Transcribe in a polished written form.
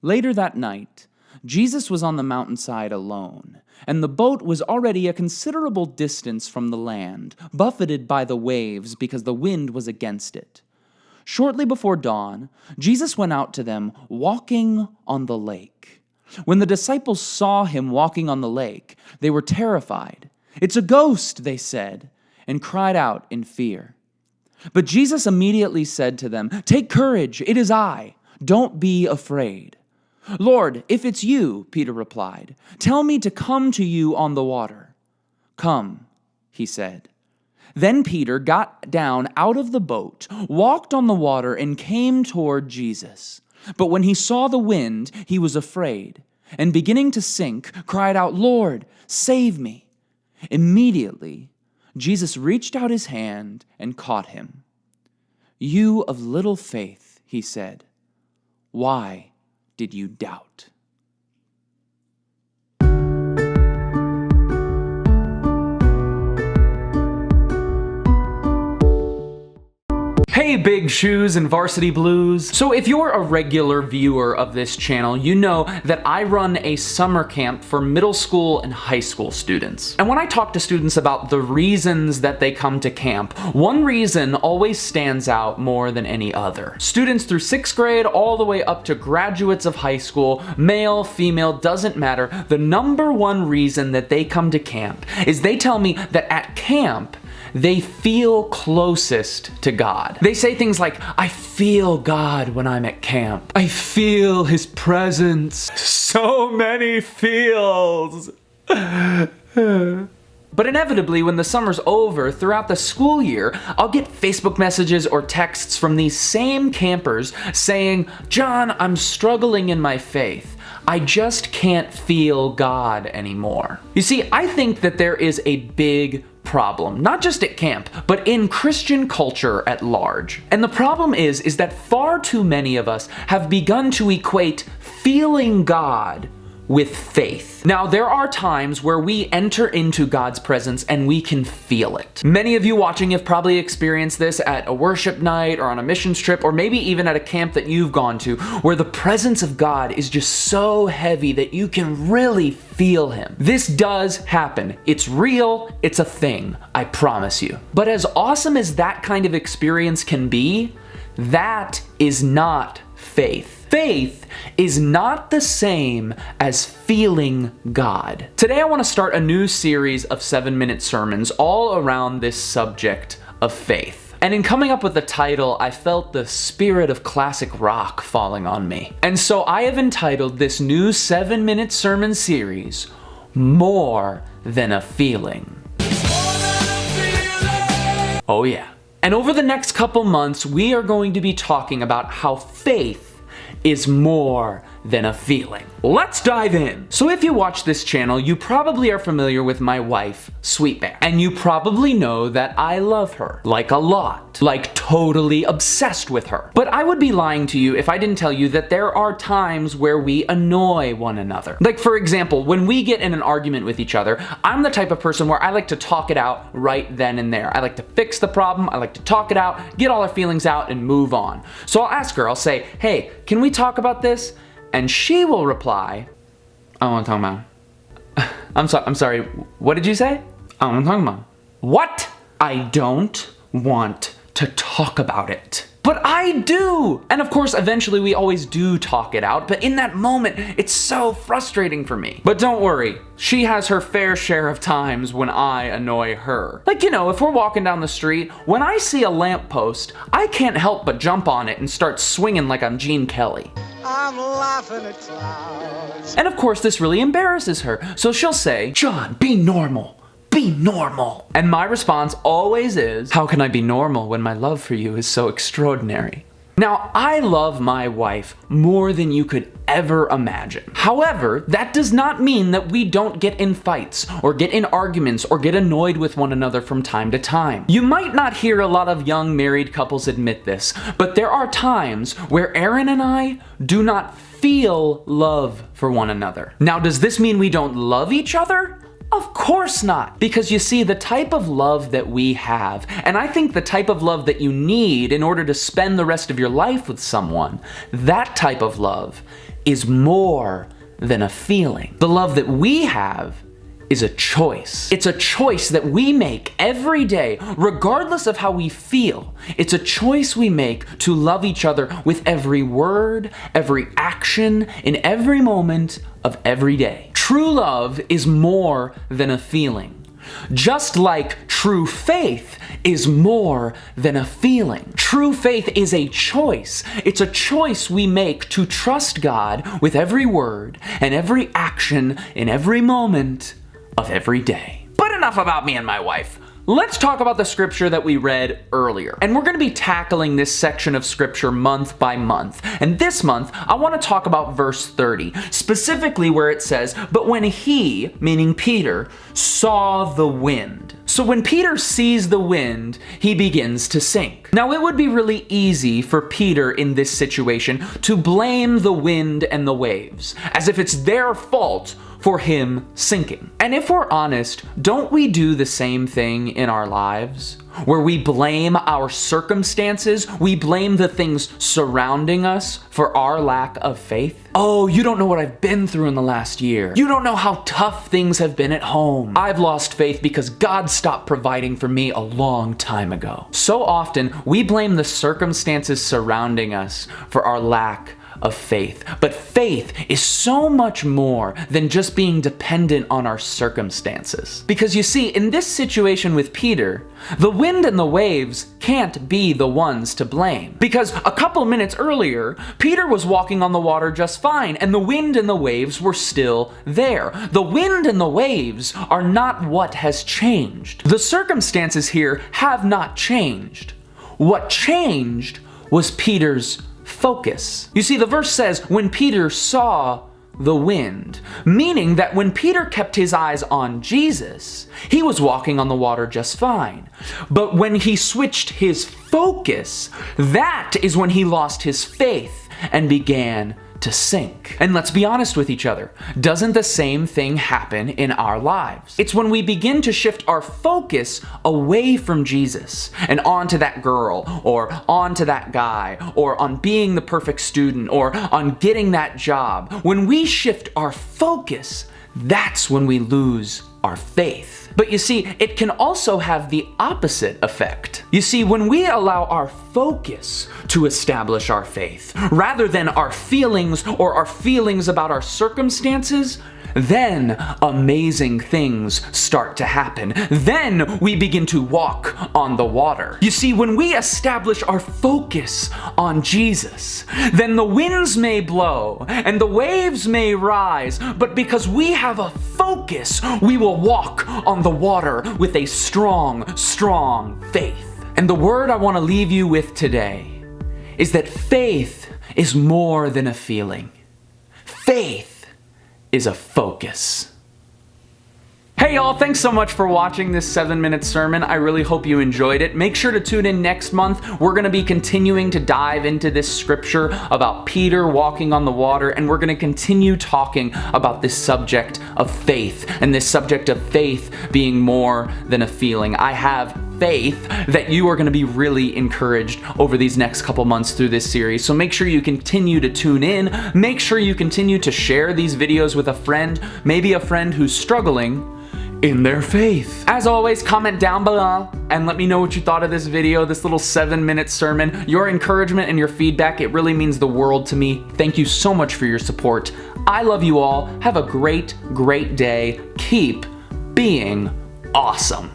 Later that night, Jesus was on the mountainside alone, and the boat was already a considerable distance from the land, buffeted by the waves because the wind was against it. Shortly before dawn, Jesus went out to them walking on the lake. When the disciples saw him walking on the lake, they were terrified. "It's a ghost," they said, and cried out in fear. But Jesus immediately said to them, "Take courage, it is I. Don't be afraid." "Lord, if it's you," Peter replied, "tell me to come to you on the water." "Come," he said. Then Peter got down out of the boat, walked on the water, and came toward Jesus. But when he saw the wind, he was afraid, and beginning to sink, cried out, "Lord, save me." Immediately, Jesus reached out his hand and caught him. "You of little faith," he said, "why did you doubt?" Hey Big Shoes and Varsity Blues. So if you're a regular viewer of this channel, you know that I run a summer camp for middle school and high school students. And when I talk to students about the reasons that they come to camp, one reason always stands out more than any other. Students through 6th grade all the way up to graduates of high school, male, female, doesn't matter. The number one reason that they come to camp is they tell me that at camp, they feel closest to God. They say things like, "I feel God when I'm at camp. I feel his presence." So many feels. But inevitably, when the summer's over, throughout the school year, I'll get Facebook messages or texts from these same campers saying, "John, I'm struggling in my faith. I just can't feel God anymore." You see, I think that there is a big problem, not just at camp, but in Christian culture at large. And the problem is that far too many of us have begun to equate feeling God with faith. Now, there are times where we enter into God's presence and we can feel it. Many of you watching have probably experienced this at a worship night or on a missions trip, or maybe even at a camp that you've gone to, where the presence of God is just so heavy that you can really feel him. This does happen. It's real. It's a thing. I promise you. But as awesome as that kind of experience can be, that is not faith. Faith is not the same as feeling God. Today I want to start a new series of 7-minute sermons all around this subject of faith. And in coming up with the title, I felt the spirit of classic rock falling on me. And so I have entitled this new 7-minute sermon series, More Than a Feeling. Oh yeah. And over the next couple months, we are going to be talking about how faith is more than a feeling. Let's dive in. So if you watch this channel, you probably are familiar with my wife, Sweet Bear. And you probably know that I love her. Like a lot. Like totally obsessed with her. But I would be lying to you if I didn't tell you that there are times where we annoy one another. Like for example, when we get in an argument with each other, I'm the type of person where I like to talk it out right then and there. I like to fix the problem, I like to talk it out, get all our feelings out, and move on. So I'll ask her, I'll say, "Hey, can we talk about this?" And she will reply, "I don't want to talk about it." I'm sorry, what did you say? "I don't want to talk about it." What? I don't want to talk about it. But I do! And of course, eventually we always do talk it out, but in that moment, it's so frustrating for me. But don't worry, she has her fair share of times when I annoy her. Like, you know, if we're walking down the street, when I see a lamppost, I can't help but jump on it and start swinging like I'm Gene Kelly. I'm laughing at clouds. And of course, this really embarrasses her, so she'll say, "John, be normal. Be normal." And my response always is, "How can I be normal when my love for you is so extraordinary?" Now, I love my wife more than you could ever imagine. However, that does not mean that we don't get in fights, or get in arguments, or get annoyed with one another from time to time. You might not hear a lot of young married couples admit this, but there are times where Aaron and I do not feel love for one another. Now, does this mean we don't love each other? Of course not. Because you see, the type of love that we have, and I think the type of love that you need in order to spend the rest of your life with someone, that type of love is more than a feeling. The love that we have is a choice. It's a choice that we make every day, regardless of how we feel. It's a choice we make to love each other with every word, every action, in every moment of every day. True love is more than a feeling. Just like true faith is more than a feeling. True faith is a choice. It's a choice we make to trust God with every word and every action in every moment of every day. But enough about me and my wife. Let's talk about the scripture that we read earlier. And we're going to be tackling this section of scripture month by month. And this month, I want to talk about verse 30, specifically where it says, "But when he," meaning Peter, "saw the wind." So when Peter sees the wind, he begins to sink. Now it would be really easy for Peter in this situation to blame the wind and the waves, as if it's their fault for him sinking. And if we're honest, don't we do the same thing in our lives? Where we blame our circumstances, we blame the things surrounding us for our lack of faith. Oh, you don't know what I've been through in the last year. You don't know how tough things have been at home. I've lost faith because God stopped providing for me a long time ago. So often, we blame the circumstances surrounding us for our lack of faith. But faith is so much more than just being dependent on our circumstances. Because you see, in this situation with Peter, the wind and the waves can't be the ones to blame. Because a couple minutes earlier, Peter was walking on the water just fine, and the wind and the waves were still there. The wind and the waves are not what has changed. The circumstances here have not changed. What changed was Peter's focus. You see, the verse says, when Peter saw the wind, meaning that when Peter kept his eyes on Jesus, he was walking on the water just fine. But when he switched his focus, that is when he lost his faith and began to sink. And let's be honest with each other. Doesn't the same thing happen in our lives? It's when we begin to shift our focus away from Jesus and onto that girl or onto that guy or on being the perfect student or on getting that job. When we shift our focus, that's when we lose our faith. But you see, it can also have the opposite effect. You see, when we allow our focus to establish our faith, rather than our feelings or our feelings about our circumstances, then amazing things start to happen. Then we begin to walk on the water. You see, when we establish our focus on Jesus, then the winds may blow and the waves may rise, but because we have a focus, we will walk on the water with a strong faith. And the word I want to leave you with today is that faith is more than a feeling. Faith is a focus. Hey y'all, thanks so much for watching this 7-minute sermon. I really hope you enjoyed it. Make sure to tune in next month. We're going to be continuing to dive into this scripture about Peter walking on the water, and we're going to continue talking about this subject of faith, and this subject of faith being more than a feeling. I have faith that you are going to be really encouraged over these next couple months through this series. So make sure you continue to tune in. Make sure you continue to share these videos with a friend, maybe a friend who's struggling in their faith. As always, comment down below and let me know what you thought of this video, this little 7-minute sermon. Your encouragement and your feedback, it really means the world to me. Thank you so much for your support. I love you all. Have a great day. Keep being awesome.